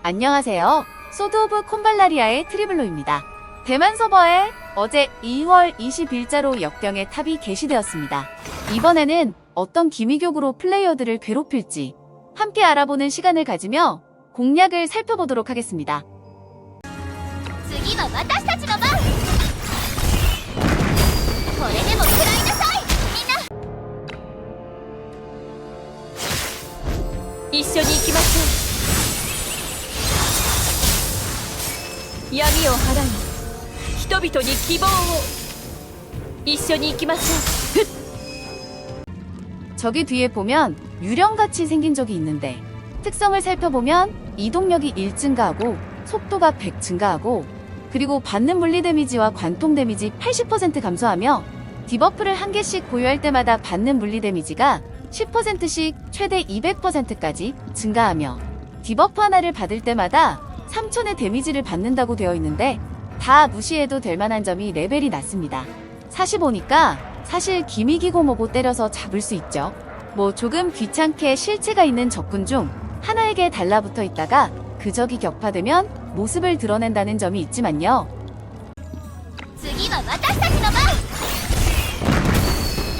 안녕하세요. 소드 오브 콤발라리아의 트리블로입니다. 대만 서버에 어제 2월 20일자로 역병의 탑이 게시되었습니다. 이번에는 어떤 기미교구로 플레이어들을 괴롭힐지 함께 알아보는 시간을 가지며 공략을 살펴보도록 하겠습니다. 次は私たちの番。これでも食らいなさい。みんな一緒に行きましょう。闇を払い人々に希望を。一緒に行きましょう。 저기 뒤에 보면 유령같이 생긴 적이 있는데 특성을 살펴보면 이동력이 1 증가하고 속도가 100 증가하고 그리고 받는 물리 데미지와 관통 데미지 80% 감소하며 디버프를 한 개씩 보유할 때마다 받는 물리 데미지가 10%씩 최대 200%까지 증가하며 디버프 하나를 받을 때마다 3000의 데미지를 받는다고 되어 있는데 다 무시해도 될 만한 점이 레벨이 낮습니다. 45니까 사실 기미기고모고 때려서 잡을 수 있죠. 뭐 조금 귀찮게 실체가 있는 적군 중 하나에게 달라붙어 있다가 그 적이 격파되면 모습을 드러낸다는 점이 있지만요. 次は私たちの番。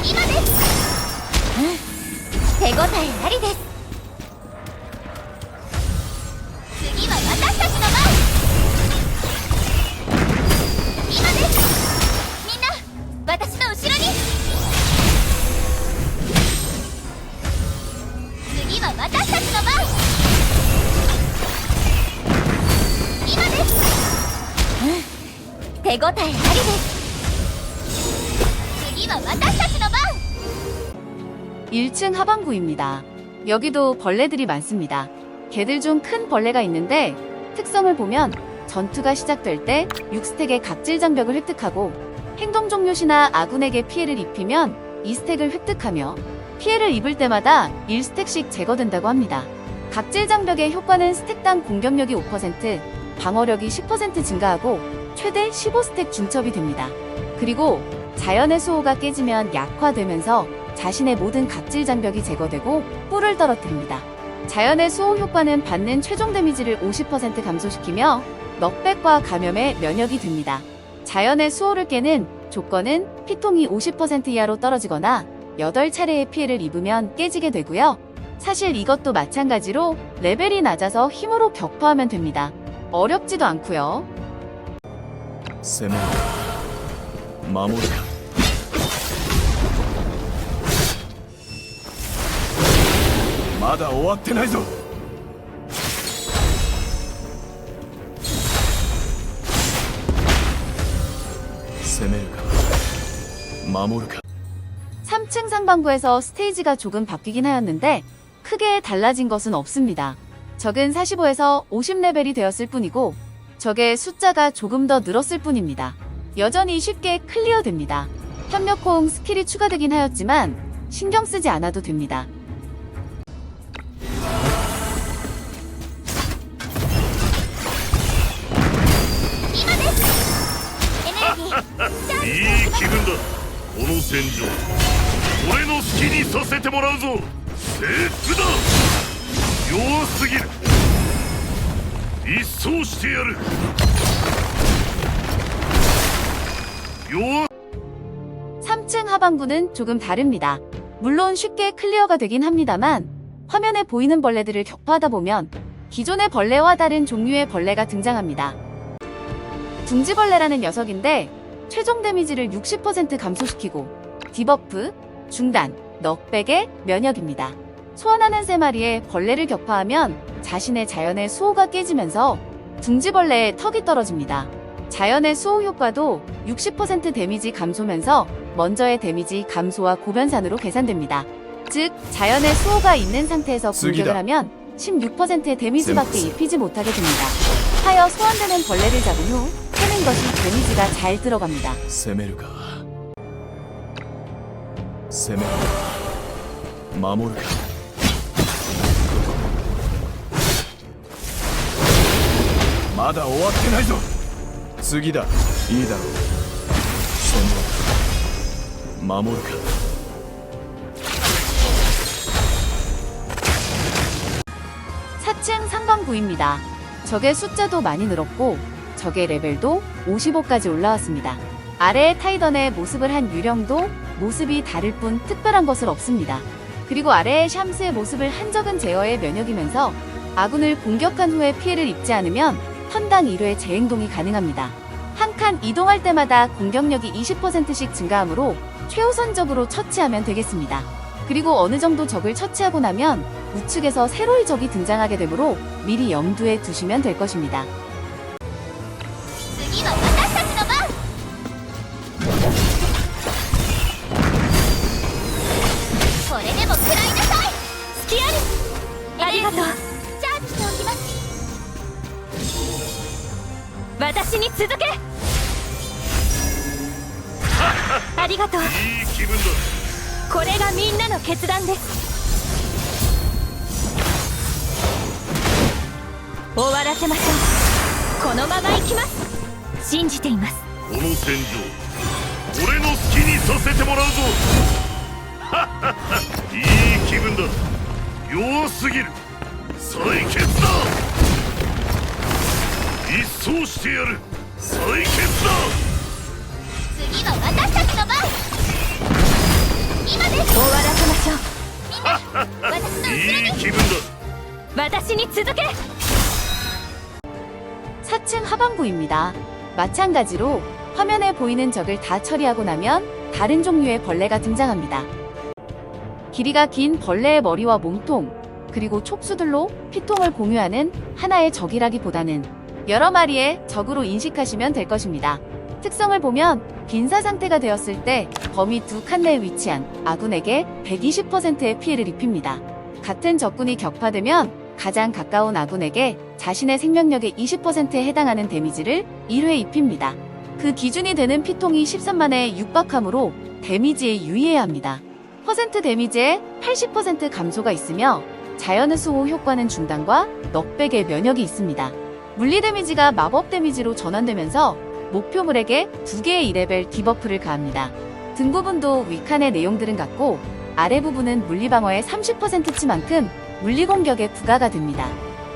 今です。手応えありです。次は私たちの番。今です。みんな私の後ろに。次は私たちの番。今です。手応えありです。次は私たちの番。 1층 하반구입니다. 여기도 벌레들이 많습니다. 개들 중 큰 벌레가 있는데 특성을 보면 전투가 시작될 때 6스택의 각질 장벽을 획득하고 행동 종료 시나 아군에게 피해를 입히면 2스택을 획득하며 피해를 입을 때마다 1스택씩 제거된다고 합니다. 각질 장벽의 효과는 스택당 공격력이 5%, 방어력이 10% 증가하고 최대 15스택 중첩이 됩니다. 그리고 자연의 수호가 깨지면 약화되면서 자신의 모든 각질 장벽이 제거되고 뿔을 떨어뜨립니다. 자연의 수호 효과는 받는 최종 데미지를 50% 감소시키며 넉백과 감염에 면역이 됩니다. 자연의 수호를 깨는 조건은 피통이 50% 이하로 떨어지거나 8차례의 피해를 입으면 깨지게 되고요. 사실 이것도 마찬가지로 레벨이 낮아서 힘으로 격파하면 됩니다. 어렵지도 않고요. 攻める守るかまだ終わってないぞ攻めるか守るか 3층 상반구에서 스테이지가 조금 바뀌긴 하였는데 크게 달라진 것은 없습니다. 적은 45에서 50레벨이 되었을 뿐이고 적의 숫자가 조금 더 늘었을 뿐입니다. 여전히 쉽게 클리어됩니다. 협력호응 스킬이 추가되긴 하였지만 신경 쓰지 않아도 됩니다. いいい気分だ。この戦場俺の好きにさせてもらうぞ。制服だ。弱すぎる。一掃してやる。弱 3층 하반구는 조금 다릅니다. 물론 쉽게 클리어가 되긴 합니다만 화면에 보이는 벌레들을 격파하다 보면 기존의 벌레와 다른 종류의 벌레가 등장합니다. 둥지벌레라는 녀석인데 최종 데미지를 60% 감소시키고 디버프, 중단, 넉백의 면역입니다. 소환하는 3마리의 벌레를 격파하면 자신의 자연의 수호가 깨지면서 둥지벌레의 턱이 떨어집니다. 자연의 수호 효과도 60% 데미지 감소면서 먼저의 데미지 감소와 고변산으로 계산됩니다. 즉 자연의 수호가 있는 상태에서 공격을 하면 16%의 데미지밖에 입히지 못하게 됩니다. 하여 소환되는 벌레를 잡은 후 캐는 것이 데미지가 잘 들어갑니다. 攻めるか攻めるか守るかまだ終わってないぞ次だいいだろう攻めるか守るか 4층 상반구입니다. 적의 숫자도 많이 늘었고 적의 레벨도 55까지 올라왔습니다. 아래의 타이던의 모습을 한 유령도 모습이 다를 뿐 특별한 것은 없습니다. 그리고 아래의 샴스의 모습을 한 적은 제어의 면역이면서 아군을 공격한 후에 피해를 입지 않으면 턴당 1회 재행동이 가능합니다. 한 칸 이동할 때마다 공격력이 20%씩 증가하므로 최우선적으로 처치하면 되겠습니다. 그리고 어느 정도 적을 처치하고 나면 우측에서 새로이 적이 등장하게 되므로 미리 염두에 두시면 될 것입니다. 次は私たちの番。これでも食らいなさい。隙あり。ありがとう。チャージしておきます。私に続け。ありがとう。いい気分だ。これがみんなの決断です。終わらせましょう。このまま行きます。信じています。この戦場俺の好きにさせてもらうぞ。いい気分だ。弱すぎる。採血だ。一掃してやる。採血だ。次は私たちの番。今です。終わらせましょう。みんな私の後ろに。いい気分だ。私に続け。 4층 하반부입니다. 마찬가지로 화면에 보이는 적을 다 처리하고 나면 다른 종류의 벌레가 등장합니다. 길이가 긴 벌레의 머리와 몸통, 그리고 촉수들로 피통을 공유하는 하나의 적이라기보다는 여러 마리의 적으로 인식하시면 될 것입니다. 특성을 보면 빈사 상태가 되었을 때 범위 2칸 내에 위치한 아군에게 120%의 피해를 입힙니다. 같은 적군이 격파되면 가장 가까운 아군에게 자신의 생명력의 20%에 해당하는 데미지를 1회 입힙니다. 그 기준이 되는 피통이 13만에 육박하므로 데미지에 유의해야 합니다. 퍼센트 데미지에 80% 감소가 있으며 자연의 수호 효과는 중단과 넉백의 면역이 있습니다. 물리 데미지가 마법 데미지로 전환되면서 목표물에게 2개의 2레벨 디버프를 가합니다. 등 부분도 위칸의 내용들은 같고 아래 부분은 물리 방어의 30%치만큼 물리 공격에 부과가 됩니다.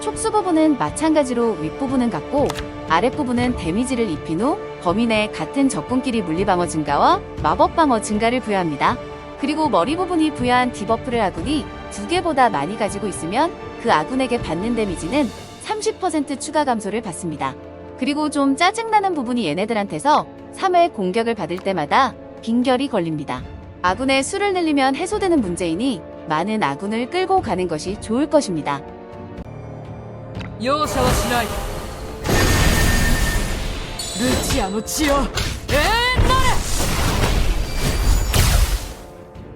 촉수 부분은 마찬가지로 윗부분은 같고 아랫부분은 데미지를 입힌 후 범위 내 같은 적군끼리 물리 방어 증가와 마법 방어 증가를 부여합니다. 그리고 머리 부분이 부여한 디버프를 아군이 2개보다 많이 가지고 있으면 그 아군에게 받는 데미지는 30% 추가 감소를 받습니다. 그리고 좀 짜증나는 부분이 얘네들한테서 3회 공격을 받을 때마다 빈결이 걸립니다. 아군의 수를 늘리면 해소되는 문제이니 많은 아군을 끌고 가는 것이 좋을 것입니다. 容赦はしない。ルチアの血を永遠なれ。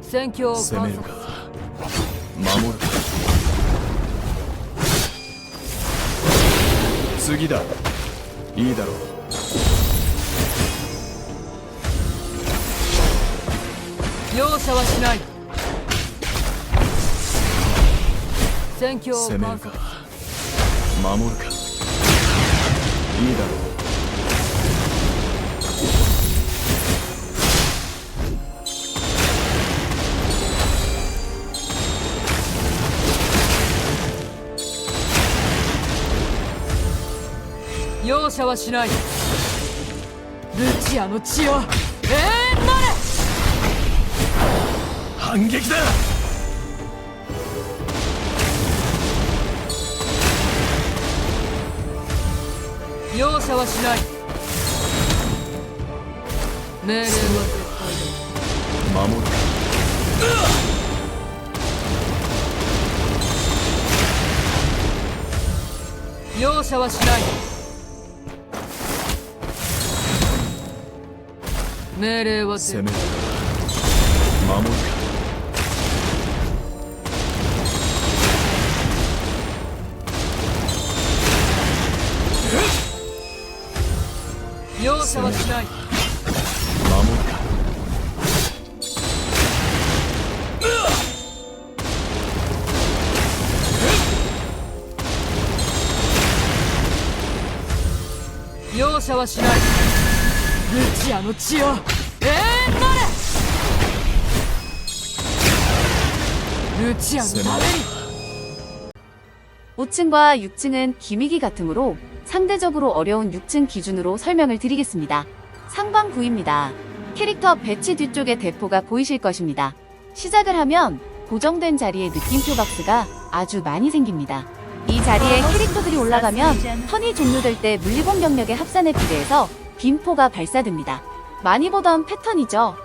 戦況を観察。攻めるか守るか次だ。いいだろう。容赦はしない。戦況を攻めるか観察。守るかいいだろう。容赦はしない。ルチアの血を永遠なれ。反撃だ。容赦はしない。命令は絶対だ。守るか容赦はしない。命令は絶攻めるか守るか容赦はしない。守るか容赦はしない。ルチアの血を永遠なれ。ルチアのために。 5층과 6층은 기믹이 같으므로 상대적으로 어려운 6층 기준으로 설명을 드리겠습니다. 상방부입니다. 캐릭터 배치 뒤쪽에 대포가 보이실 것입니다. 시작을 하면 고정된 자리에 느낌표 박스가 아주 많이 생깁니다. 이 자리에 캐릭터들이 올라가면 턴이 종료될 때 물리공 경력의 합산에 비례해서 빈포가 발사됩니다. 많이 보던 패턴이죠.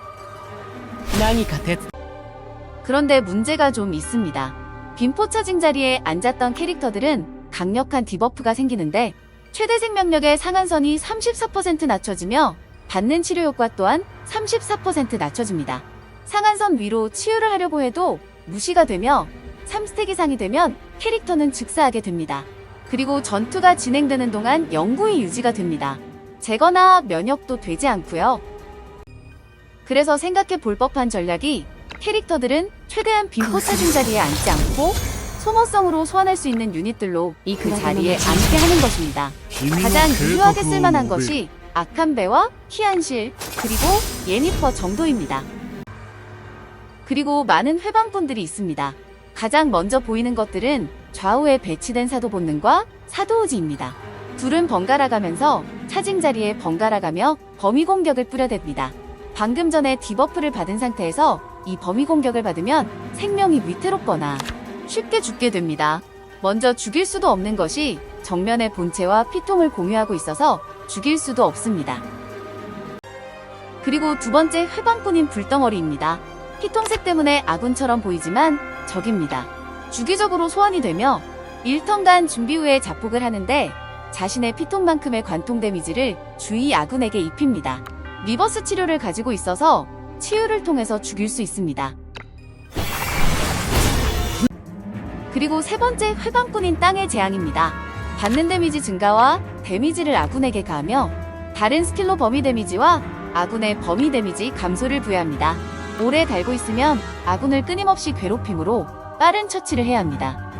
그런데 문제가 좀 있습니다. 빈포 차징 자리에 앉았던 캐릭터들은 강력한 디버프가 생기는데 최대 생명력의 상한선이 34% 낮춰지며 받는 치료 효과 또한 34% 낮춰집니다. 상한선 위로 치유를 하려고 해도 무시가 되며 3스택 이상이 되면 캐릭터는 즉사하게 됩니다. 그리고 전투가 진행되는 동안 영구히 유지가 됩니다. 제거나 면역도 되지 않고요. 그래서 생각해 볼 법한 전략이 캐릭터들은 최대한 빈포 차징 자리에 앉지 않고 소모성으로 소환할 수 있는 유닛들로 그 자리에 앉게 하는 것입니다. 가장 유효하게 쓸만한 것이 아칸베와 키안실 그리고 예니퍼 정도입니다. 그리고 많은 회방꾼들이 있습니다. 가장 먼저 보이는 것들은 좌우에 배치된 사도 본능과 사도우지입니다. 둘은 번갈아 가면서 차징 자리에 번갈아 가며 범위 공격을 뿌려댑니다. 방금 전에 디버프를 받은 상태에서 이 범위 공격을 받으면 생명이 위태롭거나 쉽게 죽게 됩니다. 먼저 죽일 수도 없는 것이 정면의 본체와 피통을 공유하고 있어서 죽일 수도 없습니다. 그리고 두 번째 회방꾼인 불덩어리입니다. 피통색 때문에 아군처럼 보이지만 적입니다. 주기적으로 소환이 되며 1턴간 준비 후에 자폭을 하는데 자신의 피통만큼의 관통 데미지를 주위 아군에게 입힙니다. 리버스 치료를 가지고 있어서 치유를 통해서 죽일 수 있습니다. 그리고 세 번째 회방꾼인 땅의 재앙입니다. 받는 데미지 증가와 데미지를 아군에게 가하며 다른 스킬로 범위 데미지와 아군의 범위 데미지 감소를 부여합니다. 오래 달고 있으면 아군을 끊임없이 괴롭힘으로 빠른 처치를 해야 합니다.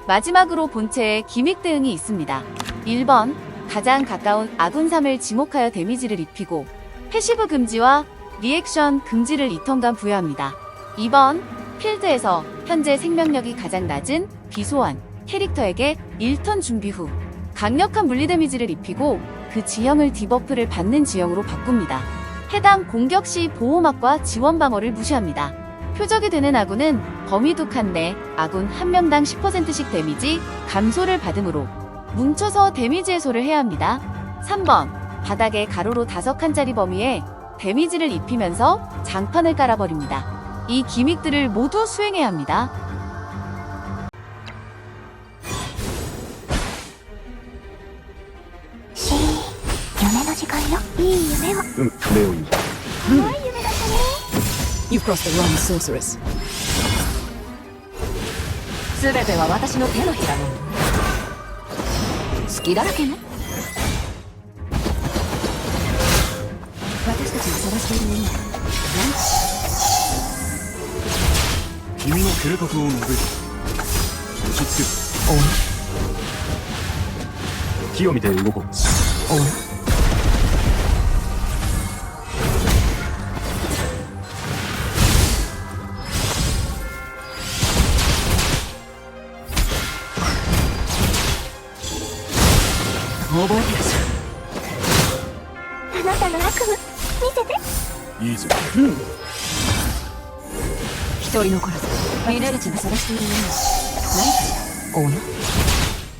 마지막으로 본체에 기믹 대응이 있습니다. 1번, 가장 가까운 아군 3을 지목하여 데미지를 입히고 패시브 금지와 리액션 금지를 2턴간 부여합니다. 2번, 필드에서 현재 생명력이 가장 낮은 비소환 캐릭터에게 1턴 준비 후 강력한 물리 데미지를 입히고 그 지형을 디버프를 받는 지형으로 바꿉니다. 해당 공격 시 보호막과 지원 방어를 무시합니다. 표적이 되는 아군은 범위 2칸 내 아군 1명당 10%씩 데미지 감소를 받으므로 뭉쳐서 데미지 해소를 해야 합니다. 3번, 바닥에 가로로 5칸짜리 범위에 데미지를 입히면서 장판을 깔아버립니다. 이 기믹들을 모두 수행해야 합니다.レオイ You've crossed the wrong sorceress. すべては私の手のひらも好きだらけね。私たちが探しているものは何か。君の計画を述べる。押し付ける。木を見て動こう。覚えてらっしゃる。あなたの悪夢見せて。いいぞ。一人残らずミネルチが探しているものは何かしら。おや、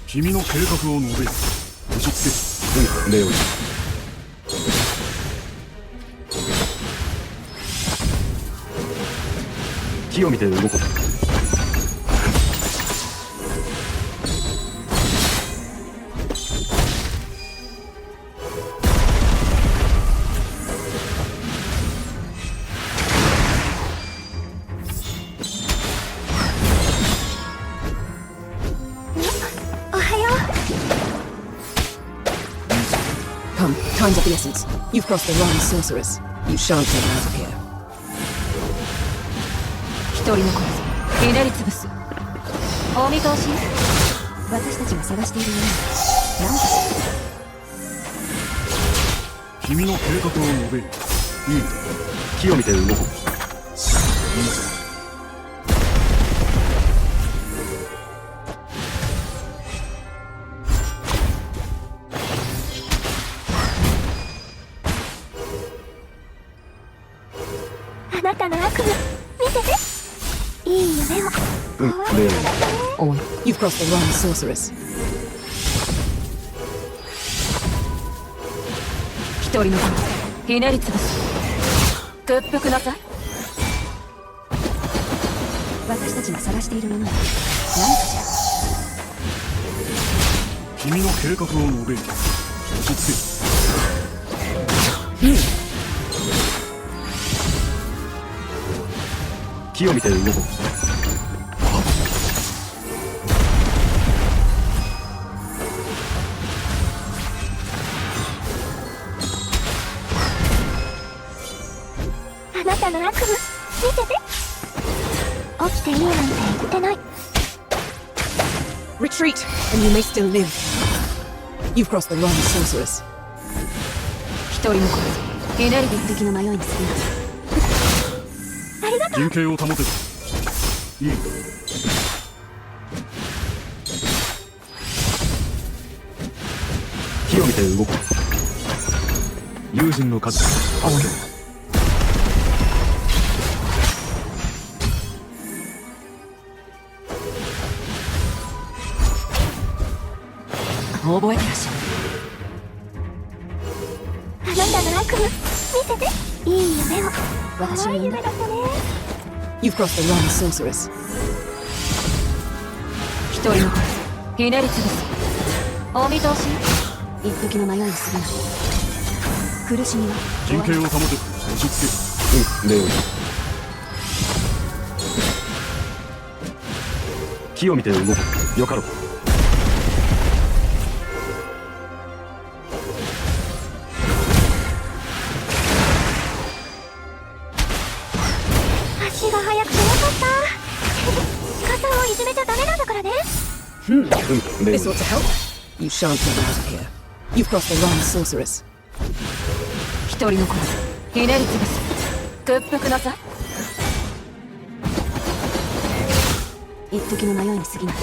君の計画を述べる。押し付ける。レオイ木を見て動こう。Come, time's of the essence. You've crossed the wrong sorceress. You shan't get out of here. 一人残らずひねり潰す。お見通し。私たちが探しているものは何かしら。君の計画を述べる。いいぞ。木を見て動こう。いいぞ。なたの悪夢見せて。いい夢を。レオン On. You've crossed the wrong sorceress. 一人残り。ひねり潰す。屈服なさい。私たちが探しているものは何かしら。君の計画を述べる。落ち着け。木を見て動こう。あなたの悪夢見せて。起きていいなんて言ってない。 Retreat, and you may still live. You've crossed the wrong sorceress. 一人残り。ひねり一滴の迷いに過ぎない。ありがとう。陣形を保て。いい。木を見て動こう。友人の数助けろ。覚えてらっしゃる。あなたの悪夢見せて。いい夢を。私の夢怖い夢だったね。 You've crossed the wrong sorceress. 一人残り。ひねり潰す。お見通し。一時の迷いに過ぎない。苦しみは陣形を保て。落ち着け。レオン木を見て動こう。よかろう。足が速くてよかった。傘をいじめちゃダメなんだからね。レオン This ought to help. You shan't get out of here. You've crossed the wrong sorceress. 一人残り。ひねり潰す。屈服なさい。一時の迷いに過ぎない。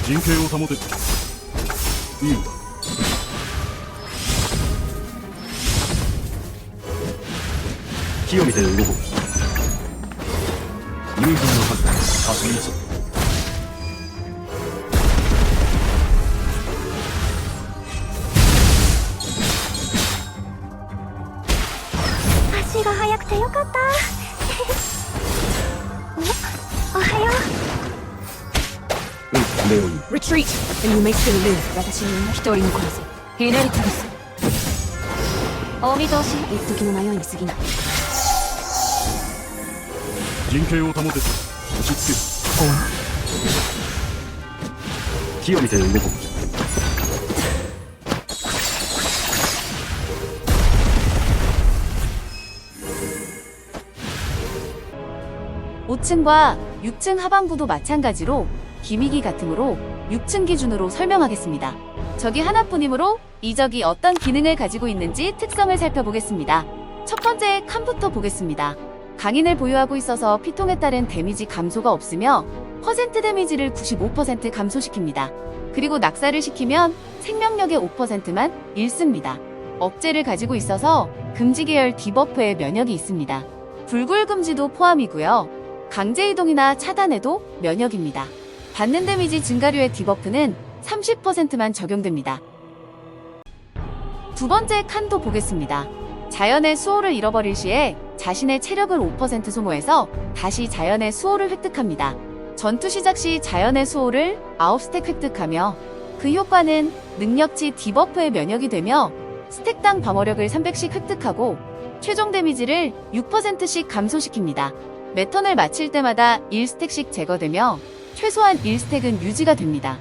陣形を保て。いいんだ。木を見て動こう。友人の数確認しろ。足が速くてよかったおはよう。レオン Retreat, and you may still live. 私の夢一人残らず。ひねり潰す。お見通し。一時の迷いに過ぎない。陣形を保て。落ち着け。木を見て動こう。 5층과 6층 하반구도 마찬가지로 기미기 같으므로 6층 기준으로 설명하겠습니다. 적이 하나뿐이므로 이 적이 어떤 기능을 가지고 있는지 특성을 살펴보겠습니다. 첫 번째 칸부터 보겠습니다. 강인을 보유하고 있어서 피통에 따른 데미지 감소가 없으며 퍼센트 데미지를 95% 감소시킵니다. 그리고 낙사를 시키면 생명력의 5%만 잃습니다. 억제를 가지고 있어서 금지 계열 디버프에 면역이 있습니다. 불굴 금지도 포함이고요. 강제 이동이나 차단에도 면역입니다. 받는 데미지 증가류의 디버프는 30%만 적용됩니다. 두 번째 칸도 보겠습니다. 자연의 수호를 잃어버릴 시에 자신의 체력을 5% 소모해서 다시 자연의 수호를 획득합니다. 전투 시작 시 자연의 수호를 9스택 획득하며 그 효과는 능력치 디버프에 면역이 되며 스택당 방어력을 300씩 획득하고 최종 데미지를 6%씩 감소시킵니다. 매턴을 마칠 때마다 1스택씩 제거되며 최소한 1스택은 유지가 됩니다.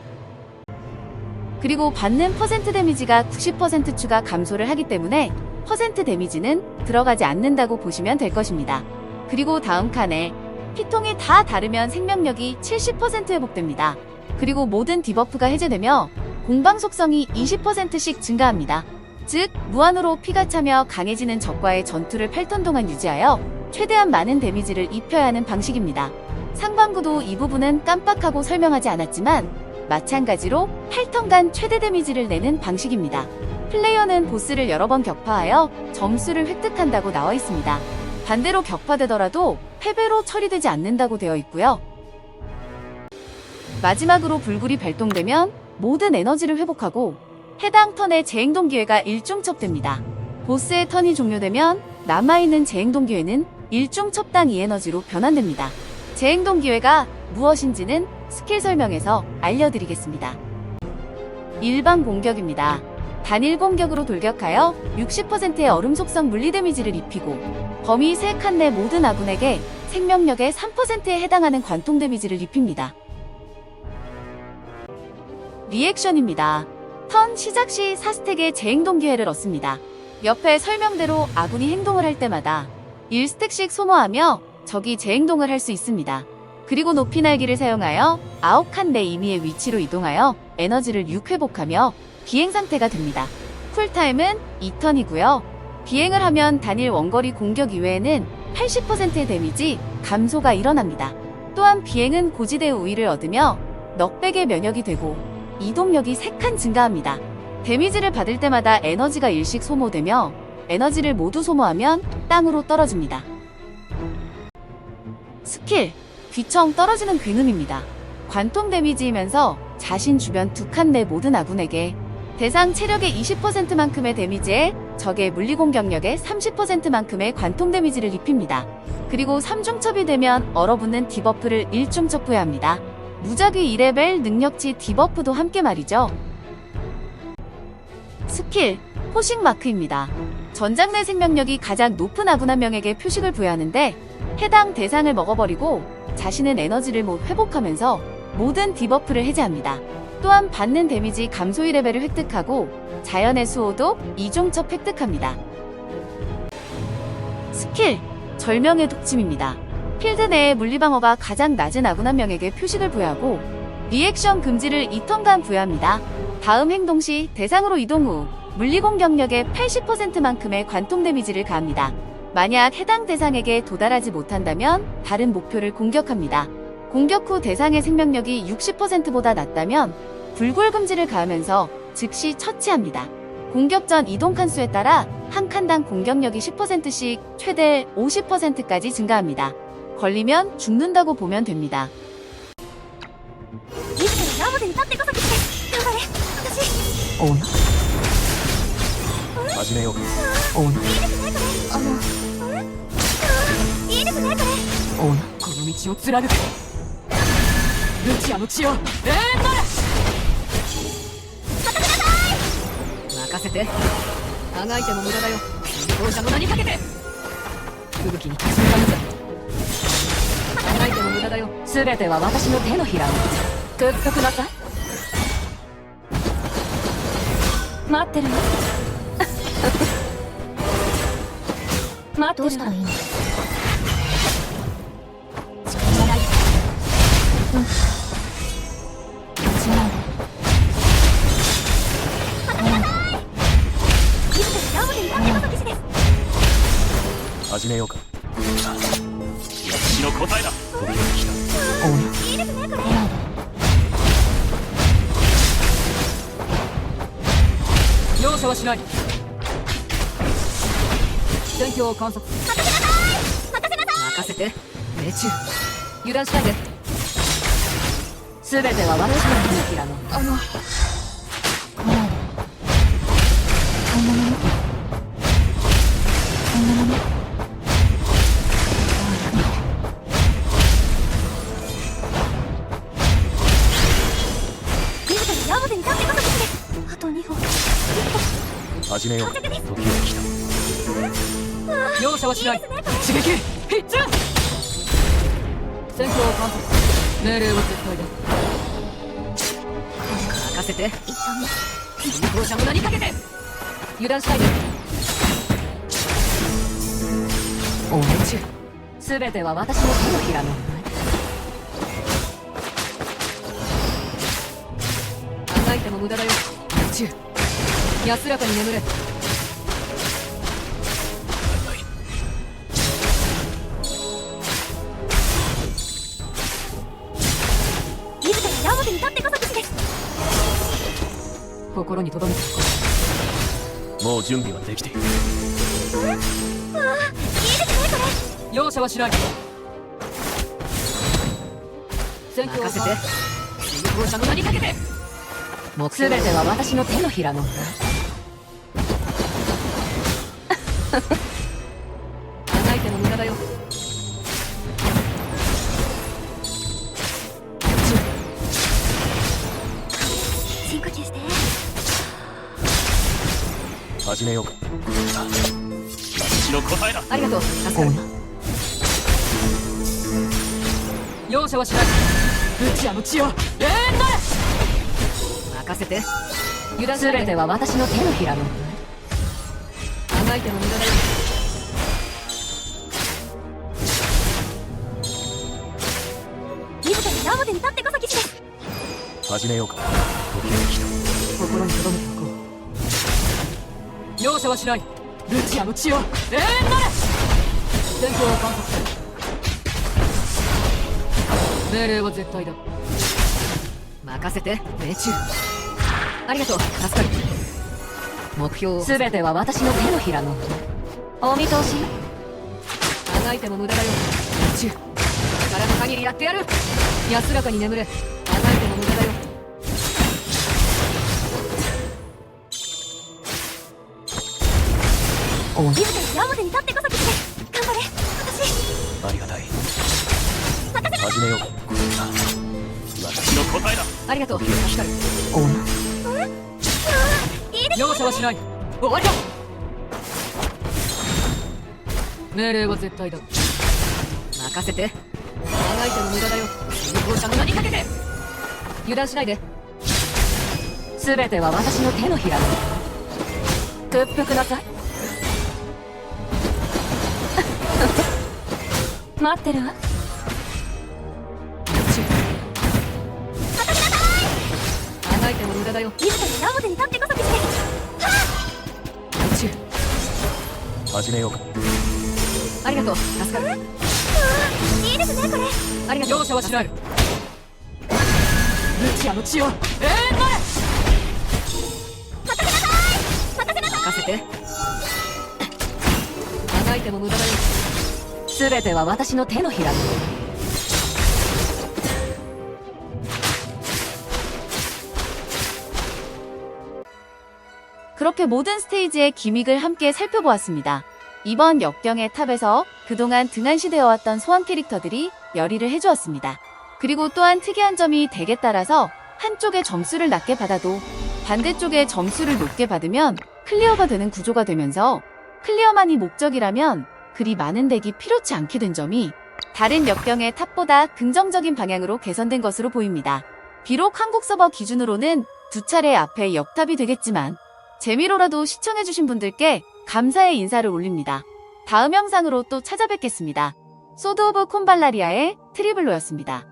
그리고 받는 퍼센트 데미지가 90% 추가 감소를 하기 때문에 퍼센트 데미지는 들어가지 않는다고 보시면 될 것입니다. 그리고 다음 칸에 피통이 다 다르면 생명력이 70% 회복됩니다. 그리고 모든 디버프가 해제되며 공방 속성이 20%씩 증가합니다. 즉, 무한으로 피가 차며 강해지는 적과의 전투를 8턴 동안 유지하여 최대한 많은 데미지를 입혀야 하는 방식입니다. 상반구도 이 부분은 깜빡하고 설명하지 않았지만 마찬가지로 8턴간 최대 데미지를 내는 방식입니다. 플레이어는 보스를 여러 번 격파하여 점수를 획득한다고 나와 있습니다. 반대로 격파되더라도 패배로 처리되지 않는다고 되어 있고요. 마지막으로 불굴이 발동되면 모든 에너지를 회복하고 해당 턴의 재행동 기회가 1중첩됩니다. 보스의 턴이 종료되면 남아있는 재행동 기회는 1중첩당 2에너지로 변환됩니다. 재행동 기회가 무엇인지는 스킬 설명에서 알려드리겠습니다. 일반 공격입니다. 단일 공격으로 돌격하여 60%의 얼음 속성 물리 데미지를 입히고 범위 3칸 내 모든 아군에게 생명력의 3%에 해당하는 관통 데미지를 입힙니다. 리액션입니다. 턴 시작 시 4스택의 재행동 기회를 얻습니다. 옆에 설명대로 아군이 행동을 할 때마다 1스택씩 소모하며 적이 재행동을 할 수 있습니다. 그리고 높이 날기를 사용하여 9칸 내 임의의 위치로 이동하여 에너지를 6회복하며 비행 상태가 됩니다. 쿨타임은 2턴이고요. 비행을 하면 단일 원거리 공격 이외에는 80%의 데미지 감소가 일어납니다. 또한 비행은 고지대 우위를 얻으며 넉백의 면역이 되고 이동력이 3칸 증가합니다. 데미지를 받을 때마다 에너지가 일씩 소모되며 에너지를 모두 소모하면 땅으로 떨어집니다. 스킬, 귀청 떨어지는 굉음입니다. 관통 데미지이면서 자신 주변 2칸 내 모든 아군에게 대상 체력의 20%만큼의 데미지에 적의 물리 공격력의 30%만큼의 관통 데미지를 입힙니다. 그리고 3중첩이 되면 얼어붙는 디버프를 1중첩 부여합니다. 무작위 2레벨 능력치 디버프도 함께 말이죠. 스킬, 포식 마크입니다. 전장 내 생명력이 가장 높은 아군 한 명에게 표식을 부여하는데 해당 대상을 먹어버리고 자신은 에너지를 못 회복하면서 모든 디버프를 해제합니다. 또한 받는 데미지 감소 2레벨을 획득하고 자연의 수호도 2중첩 획득합니다. 스킬, 절명의 독침입니다. 필드 내의 물리방어가 가장 낮은 아군 한 명에게 표식을 부여하고 리액션 금지를 2턴간 부여합니다. 다음 행동 시 대상으로 이동 후 물리 공격력의 80%만큼의 관통 데미지를 가합니다. 만약 해당 대상에게 도달하지 못한다면 다른 목표를 공격합니다. 공격 후 대상의 생명력이 60%보다 낮다면 불굴 금지를 가하면서 즉시 처치합니다. 공격 전 이동 칸수에 따라 한 칸당 공격력이 10%씩 최대 50%까지 증가합니다. 걸리면 죽는다고 보면 됩니다. 自らラボで歌ってこそ来て頑張れ私オーナ始めようか。オーナいいですねこれオーナこの道を貫けルチアの血を永遠なれ任せてあがいても無駄だよ当社の名にかけて吹雪に立ち向かうぜあがいても無駄だよ全ては私の手のひらを屈服なさい待ってるよ待ってるどうしたらいいの力ない違う自らラボで歌ってこそ騎士です始めようか。私の答えだ。時が来た。オーナいいですねこれ容赦はしない戦況を観察任せて命中油断しないで全ては私の手のひらの来ないでそんなものそんなもの自らラボで歌ってこそ騎士ですあと2歩始めようか。時が来た。容赦はしない刺激必中戦況を観察命令は絶対だ任せて当社の名にかけて油断しないで応援中全ては私の手のひらのあがいても無駄だよ中安らかに眠れ自らラボで歌ってこそ騎士です心に留めておこうもう準備はできている。容赦はしない。先行任せて。信仰者の名にかけて。全ては私の手のひらの。あがいても無駄だよ。深呼吸して。始めようか。私の答えだ。ありがとう。助かる。容赦はしない。ルチアの血を永遠なれ。任せて。油断すべては私の手のひらの。あがいても無駄だよ。自ら矢面に立ってこそ騎士です。始めようか。時が来た。心に留めておこう。容赦はしない。ルチアの血を永遠なれ。戦況を観察する。命令は絶対だ。任せて命中。ありがとう。助かる。目標すべては私の手のひらの。お見通し。あがいても無駄だよ。命中。力の限りやってやる。安らかに眠れ。あがいても無駄だよ。自ら矢面に立ってこそ騎士です。頑張れ私。ありがたい。始めようか。私の答えだ。ありがとう。助かる。容赦はしない。終わりだ。命令は絶対だ。任せて。あがいても無駄だよ。信仰者の名にかけて。油断しないで。全ては私の手のひら。屈服なさい。待ってるわ。あがいても無駄だよ。自ら矢面に立ってこそ騎士です。命中。始めようか。ありがとう。助かる。いいですねこれ。ありがとう。容赦はしない。ルチアの血を永遠なれ。任せて。あがいても無駄だよ。全ては私の手のひら。그렇게 모든 스테이지의 기믹을 함께 살펴보았습니다. 이번 역경의 탑에서 그동안 등한시되어 왔던 소환 캐릭터들이 열의를 해주었습니다. 그리고 또한 특이한 점이 덱에 따라서 한쪽에 점수를 낮게 받아도 반대쪽에 점수를 높게 받으면 클리어가 되는 구조가 되면서 클리어만이 목적이라면 그리 많은 덱이 필요치 않게 된 점이 다른 역경의 탑보다 긍정적인 방향으로 개선된 것으로 보입니다. 비록 한국 서버 기준으로는 2차례 앞에 역탑이 되겠지만 재미로라도 시청해주신 분들께 감사의 인사를 올립니다. 다음 영상으로 또 찾아뵙겠습니다. 소드 오브 콤발라리아의 트리블로였습니다.